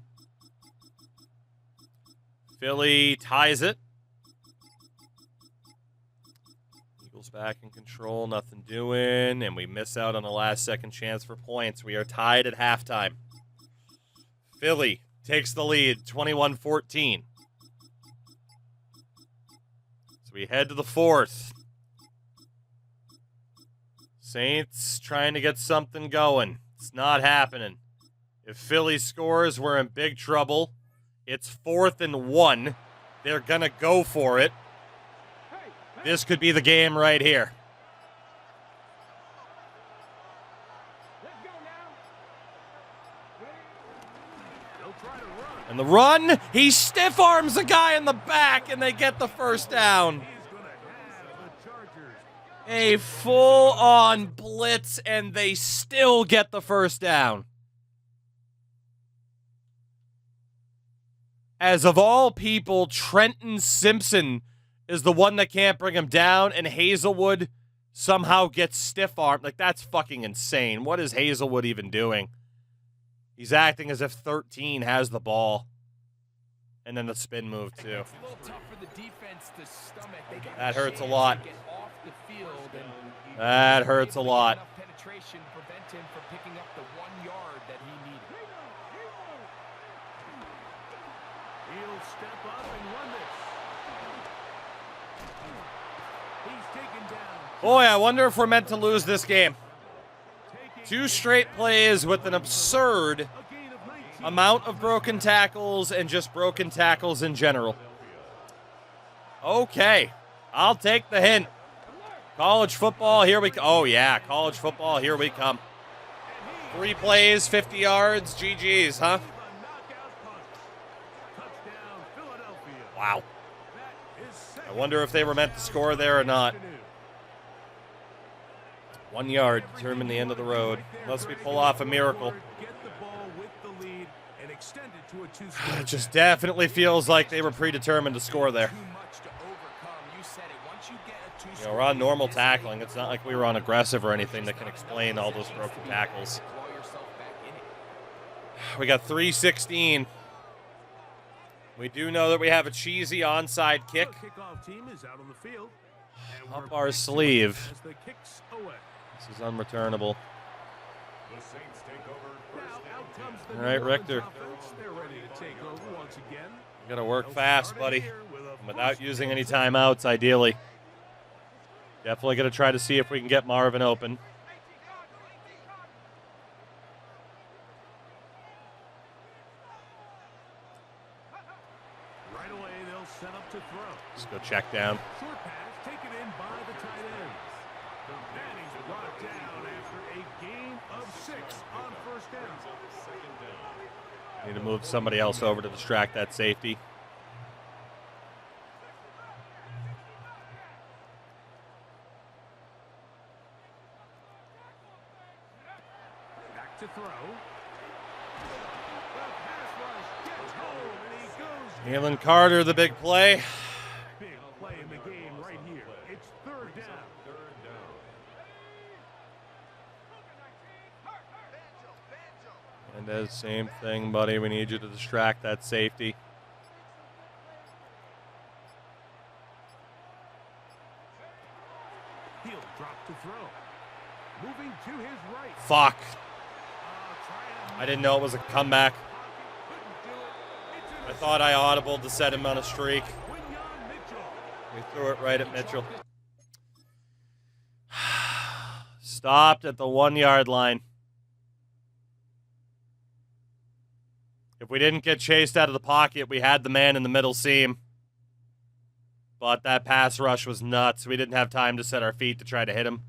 Philly ties it. Eagles back in control, nothing doing, and we miss out on a last-second chance for points. We are tied at halftime. Philly takes the lead, 21-14. So we head to the fourth. Saints trying to get something going. It's not happening. If Philly scores, we're in big trouble. It's 4th and 1. They're going to go for it. This could be the game right here. And the run, he stiff arms a guy in the back, and they get the first down. A full-on blitz, and they still get the first down. As of all people, Trenton Simpson is the one that can't bring him down, and Hazelwood somehow gets stiff-armed. Like, that's fucking insane. What is Hazelwood even doing? He's acting as if 13 has the ball. And then the spin move, too. That hurts a lot. That hurts a lot. Step up and run this. He's taken down. Boy, I wonder if we're meant to lose this game. 2 straight plays with an absurd amount of broken tackles and just broken tackles in general. Okay, I'll take the hint. College football, here we come. Oh, yeah, college football, here we come. 3 plays, 50 yards, GG's, huh? Wow. I wonder if they were meant to score there or not. 1 yard determined the end of the road. Unless we pull off a miracle. It just definitely feels like they were predetermined to score there. You know, we're on normal tackling. It's not like we were on aggressive or anything that can explain all those broken tackles. We got 3:16. We do know that we have a cheesy onside kick up our sleeve. This is unreturnable. All right, Richter. You got to work fast, buddy, without using any timeouts, ideally. Definitely going to try to see if we can get Marvin open. Just go check down. Short pass taken in by the tight end. And he's brought down after a gain of 6 on first down. Need to move somebody else over to distract that safety. Back to throw. The pass rush Jalen Carter, the big play. Big play in the game right here. It's third down. And as same thing, buddy. We need you to distract that safety. He'll drop to throw. Moving to his right. Fuck. I didn't know it was a comeback. I thought I audibled to set him on a streak. We threw it right at Mitchell. Stopped at the 1 yard line. If we didn't get chased out of the pocket, we had the man in the middle seam. But that pass rush was nuts. We didn't have time to set our feet to try to hit him.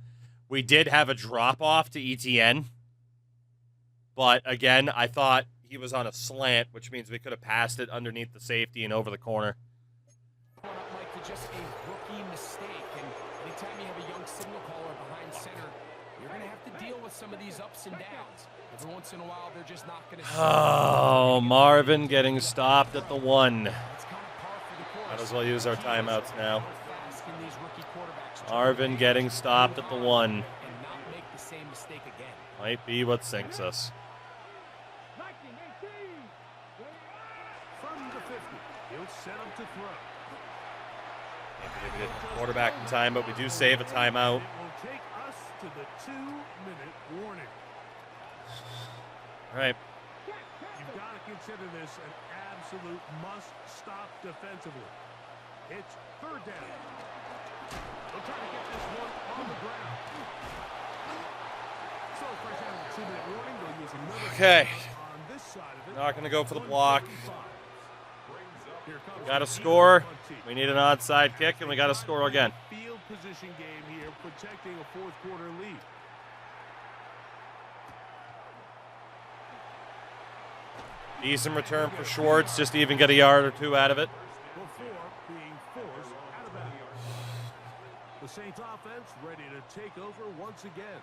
We did have a drop-off to ETN. But, again, I thought he was on a slant, which means we could have passed it underneath the safety and over the corner. Like just a rookie mistake, and anytime you have a young signal caller behind center, you're going to have to deal with some of these ups and downs. Every once in a while, they're just not going to. Oh, Marvin getting stopped at the 1. Might as well use our timeouts now. Marvin getting stopped at the 1. And not make the same mistake again. Might be what sinks us. From the 50, he'll set up to throw. Maybe didn't get the quarterback in time, but we do save a timeout. It will take us to the 2-minute warning. All right. You've got to consider this an absolute must-stop defensively. It's third down. They'll try to get this one on the ground. So, fresh out of the 2-minute warning, they'll use another Okay. on this side of it. Not going to go for the block. 1:55. Here comes Got to the score. punting. We need an onside kick, and we got to score again. Field position game here, protecting a fourth quarter lead. Decent return for Schwartz, just to even get a yard or two out of it. Before being forced out of bounds. The Saints offense ready to take over once again.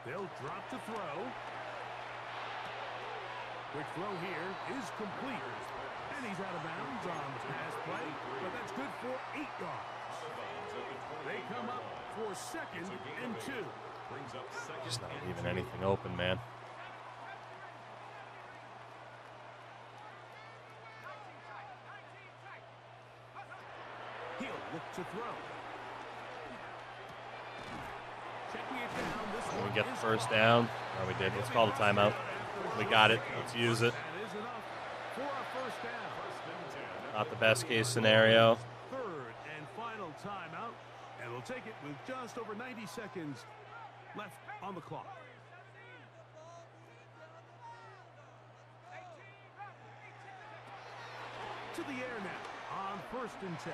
They'll drop to throw. Quick throw here is complete. And he's out of bounds on the pass play, but that's good for 8 yards. They come up for 2nd and 2. Just not leaving anything open, man. He'll look to throw. Checking it down. This Can one we get the is first down? Oh, we did. Let's call the timeout. We got it. Let's use it. That is enough for a first down. Not the best case scenario. Third and final timeout, and we'll take it with just over 90 seconds left on the clock. To the air now on 1st and 10.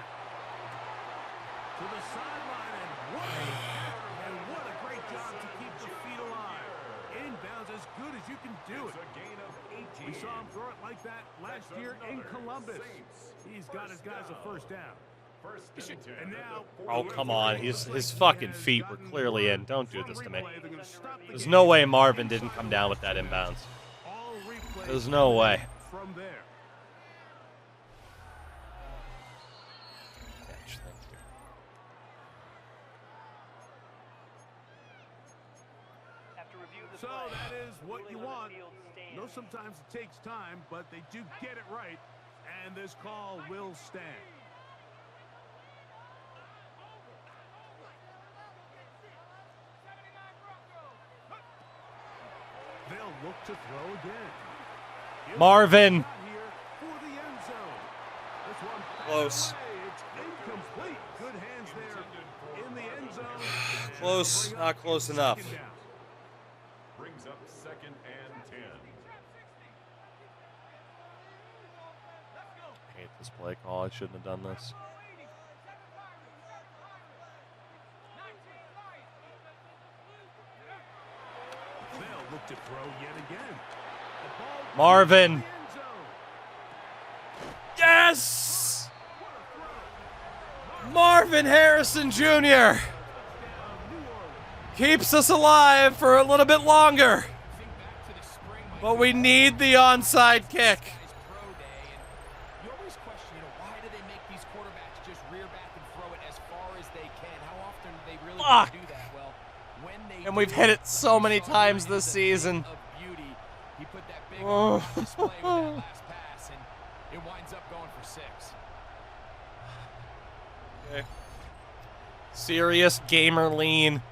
To the sideline, and what a great job to keep the feet alive. Inbounds as good as you can do it. We saw him throw it like that last year in Columbus. He's got his guys a first down. And now, Oh, come on. His fucking feet were clearly in. Don't do this to me. There's no way Marvin didn't come down with that inbounds. There's no way. From there. Catch, thank you. So that is what you want. No, sometimes it takes time, but they do get it right, and this call will stand. They'll look to throw again. Marvin. Here for the end zone. This one Close. it's incomplete. Good hands there in the end zone. Close, not close enough. Second down. Brings up 2nd and 10. I hate this play call. I shouldn't have done this. They'll look to throw yet again. The ball Marvin. in the end zone. Yes! Marvin Harrison Jr. New keeps us alive for a little bit longer. But we need the onside kick. You always question, why do they make these quarterbacks just rear back and throw it as far as they can? How often do they really do that? Well, when they And we've hit it so many times this season. Beauty, he put that big on display with that last pass, and it winds up going for 6. Okay. Serious gamer lean.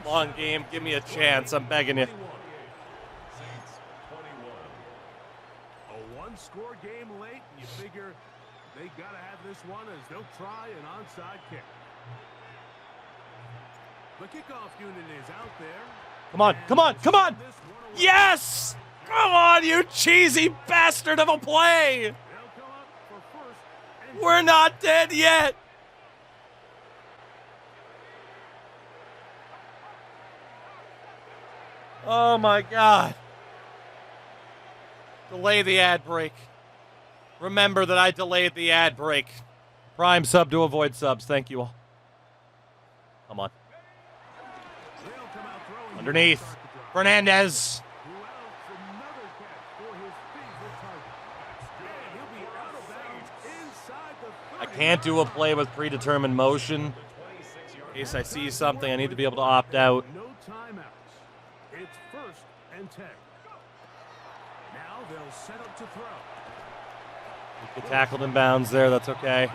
Long game, give me a chance. I'm begging you. A one-score game late, and you figure they got to have this one as they'll try an onside kick. The kickoff unit is out there. Come on, come on, come on! Yes! Come on, you cheesy bastard of a play! We're not dead yet! Oh my God. Delay the ad break. Remember that I delayed the ad break. Prime sub to avoid subs. Thank you all. Come on. Underneath. Fernandez. I can't do a play with predetermined motion. In case I see something, I need to be able to opt out. No timeouts. It's 1st and 10. Now they'll set up to throw. Get tackled in bounds there. That's okay.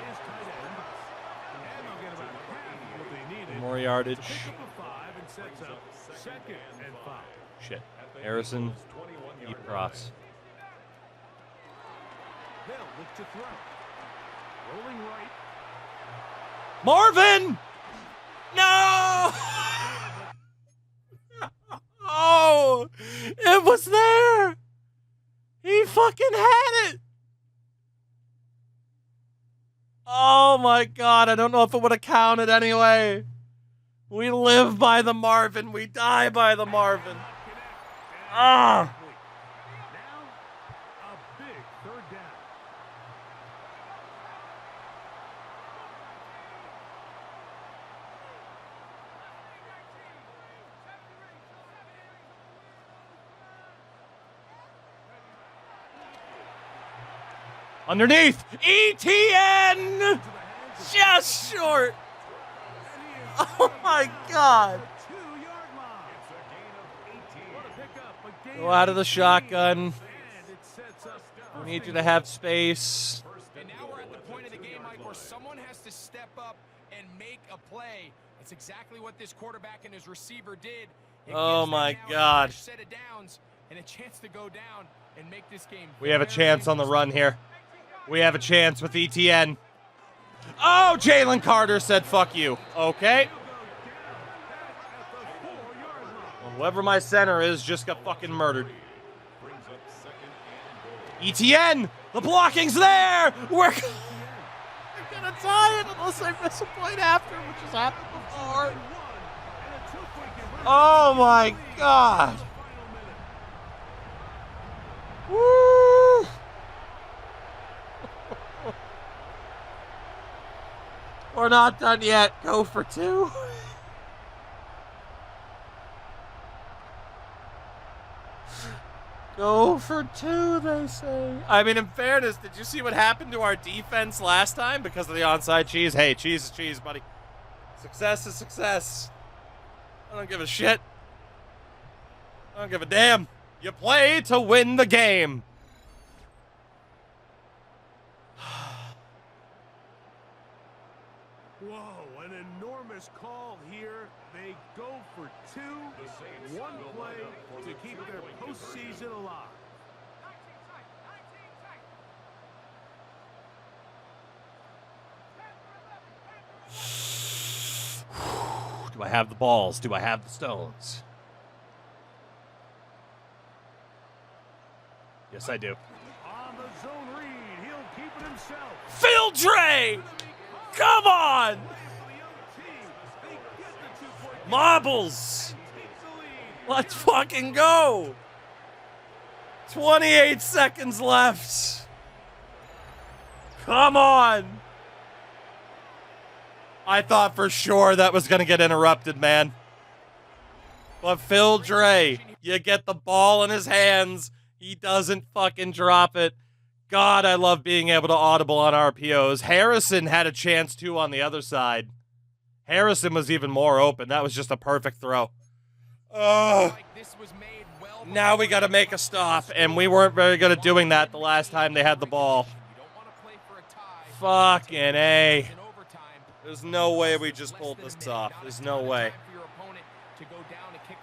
More yardage. Shit. Harrison. Deep cross. They'll look to throw. Rolling right. Marvin! No! Oh! It was there! He fucking had it! Oh my God, I don't know if it would have counted anyway. We live by the Marvin. We die by the Marvin. Ah! Now, a big 3rd down. Underneath! ETN! Just short. Oh my God. Go out of the shotgun. We need you to have space. And now we're at the point of the game, Mike, where someone has to step up and make a play. It's exactly what this quarterback and his receiver did. Oh my God. Set of downs and a chance to go down and make this game. We have a chance on the run here. We have a chance with ETN. Oh, Jalen Carter said fuck you. Okay. Well, whoever my center is just got fucking murdered. ETN! The blocking's there! We're gonna tie it unless I miss a point after, which has happened before. Oh my God. Woo! We're not done yet. Go for 2. Go for 2, they say. I mean, in fairness, did you see what happened to our defense last time because of the onside cheese? Hey, cheese is cheese, buddy. Success is success. I don't give a shit. I don't give a damn. You play to win the game. Whoa, an enormous call here. They go for 2. One play to keep their postseason alive. Do I have the balls? Do I have the stones? Yes, I do. On the zone read, he'll keep it himself. Phil Dre! Come on! Marbles! Let's fucking go! 28 seconds left. Come on. I thought for sure that was going to get interrupted, man. But Phil Dre, you get the ball in his hands. He doesn't fucking drop it. God, I love being able to audible on RPOs. Harrison had a chance, too, on the other side. Harrison was even more open. That was just a perfect throw. Now we got to make a stop, and we weren't very good at doing that the last time they had the ball. Fucking A. There's no way we just pulled this off. There's no way.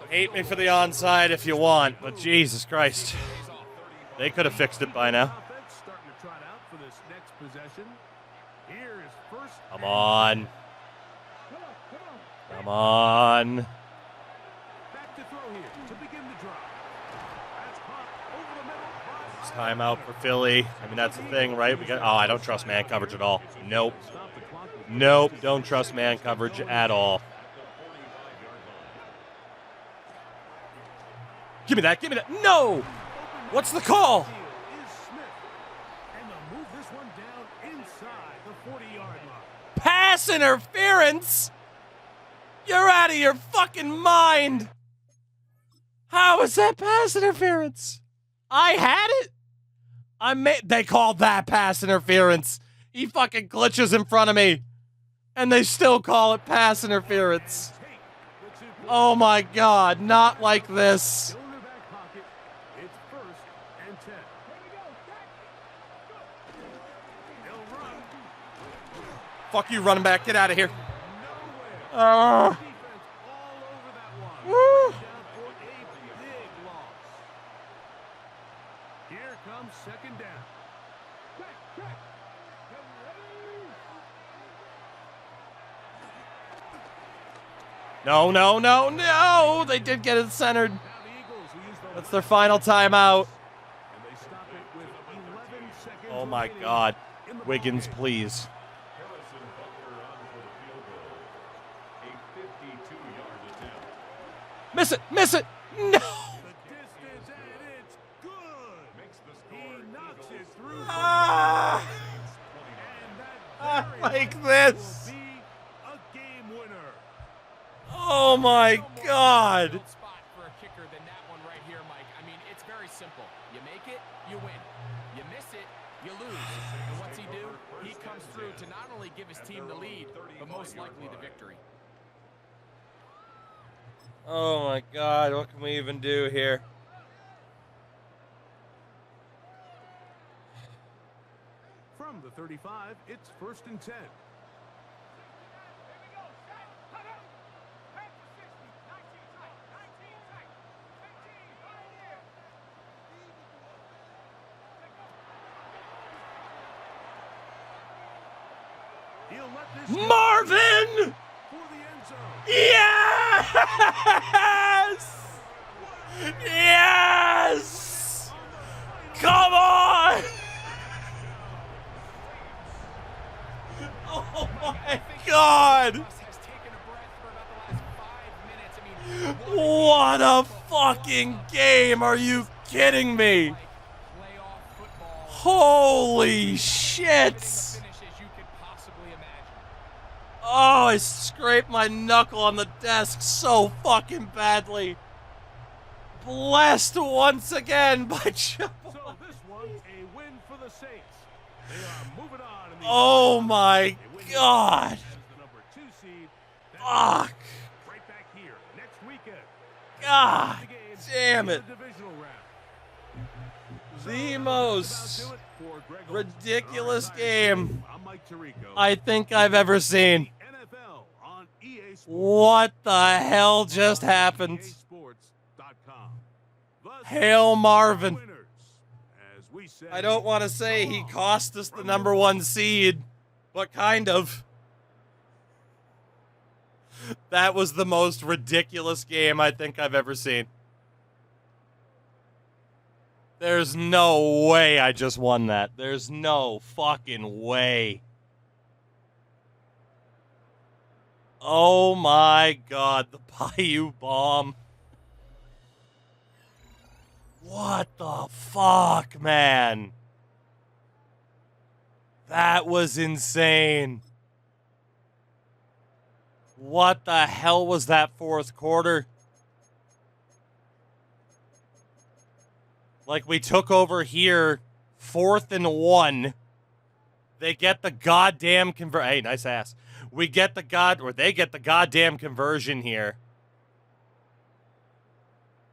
Hate me for the onside if you want, but Jesus Christ. They could have fixed it by now. Come on. Come on. Timeout for Philly. I mean, that's the thing, right? We got. Oh, I don't trust man coverage at all. Nope. Nope. Don't trust man coverage at all. Give me that. Give me that. No! What's the call? Pass interference? You're out of your fucking mind. How is that pass interference? I had it. They called that pass interference. He fucking glitches in front of me. And they still call it pass interference. Oh my God, not like this. Fuck you, running back. Get out of here. Woo. Here comes second down. No, no, no, no! They did get it centered. That's their final timeout. Oh my God. Wiggins, please. Miss it! Miss it! No! Like this. Oh my God. Spot for a kicker than that one right here, Mike. I mean, it's very simple. You make it, you win. You miss it, you lose. And what's he do? He comes through to not only give his team the lead, but most likely the victory. Oh my God, what can we even do here? From the 35, it's 1st and 10. Marvin! Yes! Yes! Come on! Oh my God! What a fucking game! Are you kidding me? Holy shit! Oh, I scraped my knuckle on the desk so fucking badly. Blessed once again by Joe. So this one's a win for the Saints. They are moving on. Oh my God. Fuck. Right back here next weekend. God damn it. The most ridiculous game I think I've ever seen. What the hell just happened? Hail Marvin. I don't want to say he cost us the #1 seed, but kind of. That was the most ridiculous game I think I've ever seen. There's no way I just won that. There's no fucking way. Oh my God, the Bayou Bomb. What the fuck, man? That was insane. What the hell was that fourth quarter? Like, we took over here, 4th and 1. They get the goddamn Hey, nice ass. They get the goddamn conversion here.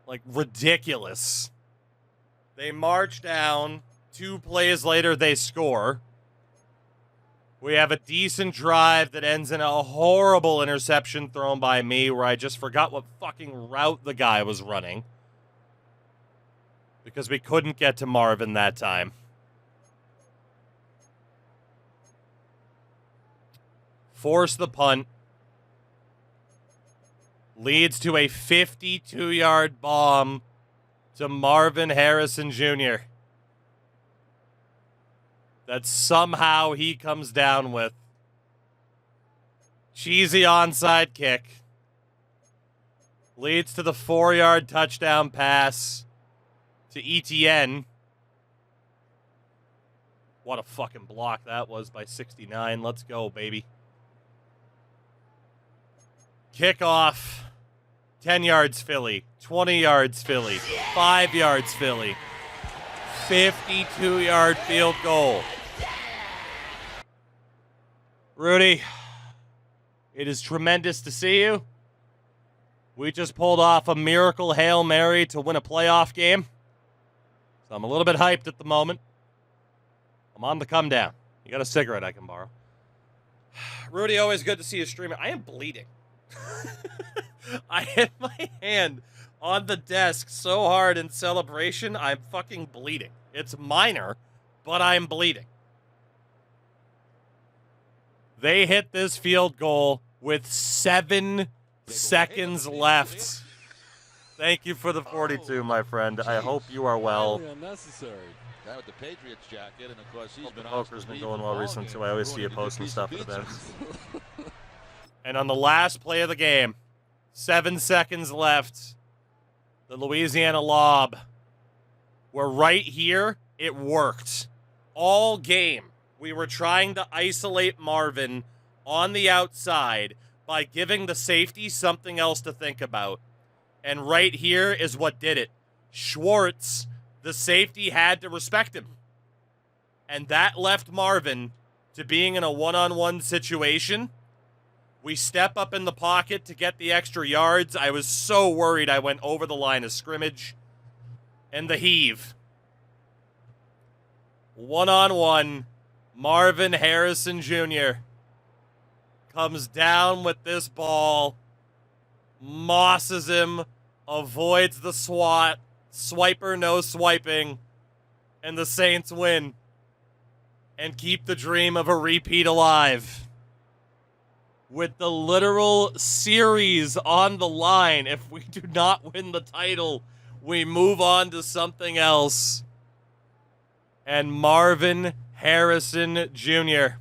Like, ridiculous. They march down. 2 plays later, they score. We have a decent drive that ends in a horrible interception thrown by me where I just forgot what fucking route the guy was running. Because we couldn't get to Marvin that time. Force the punt. Leads to a 52-yard bomb to Marvin Harrison Jr. that somehow he comes down with. Cheesy onside kick. Leads to the 4-yard touchdown pass to ETN. What a fucking block that was by 69. Let's go, baby. Kickoff. 10 yards Philly. 20 yards Philly. 5 yards Philly. 52-yard field goal. Rudy, it is tremendous to see you. We just pulled off a miracle Hail Mary to win a playoff game. So I'm a little bit hyped at the moment. I'm on the come down. You got a cigarette I can borrow? Rudy, always good to see you streaming. I am bleeding. I hit my hand on the desk so hard in celebration, I'm fucking bleeding. It's minor, but I'm bleeding. They hit this field goal with 7 seconds left. Thank you for the 42, my friend. I hope you are well. Unnecessary. That with the Patriots jacket, and of course he's been. Poker's been going well recently too. I always see you posting stuff at events. And on the last play of the game, 7 seconds left. The Louisiana lob. We're right here. It worked. All game, we were trying to isolate Marvin on the outside by giving the safety something else to think about. And right here is what did it. Schwartz, the safety, had to respect him. And that left Marvin to being in a one-on-one situation. We step up in the pocket to get the extra yards. I was so worried I went over the line of scrimmage. And the heave. One-on-one, Marvin Harrison Jr. comes down with this ball, mosses him, avoids the swat, swiper no swiping, and the Saints win and keep the dream of a repeat alive. With the literal series on the line, if we do not win the title, we move on to something else. And Marvin Harrison Jr.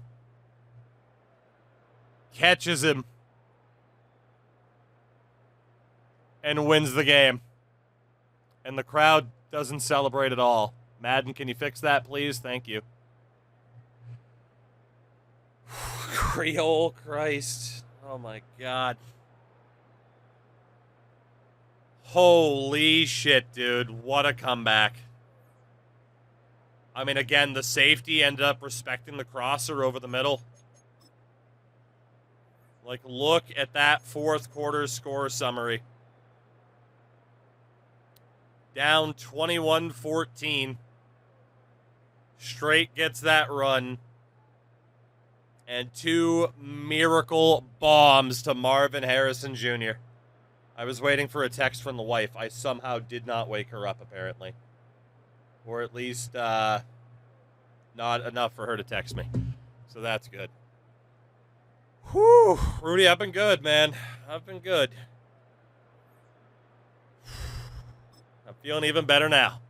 catches him and wins the game. And the crowd doesn't celebrate at all. Madden, can you fix that, please? Thank you. Creole Christ. Oh, my God. Holy shit, dude. What a comeback. I mean, again, the safety ended up respecting the crosser over the middle. Like, look at that fourth quarter score summary. Down 21-14. Straight gets that run. And 2 miracle bombs to Marvin Harrison Jr. I was waiting for a text from the wife. I somehow did not wake her up, apparently. Or at least not enough for her to text me. So that's good. Whew. Rudy, I've been good, man. I've been good. I'm feeling even better now.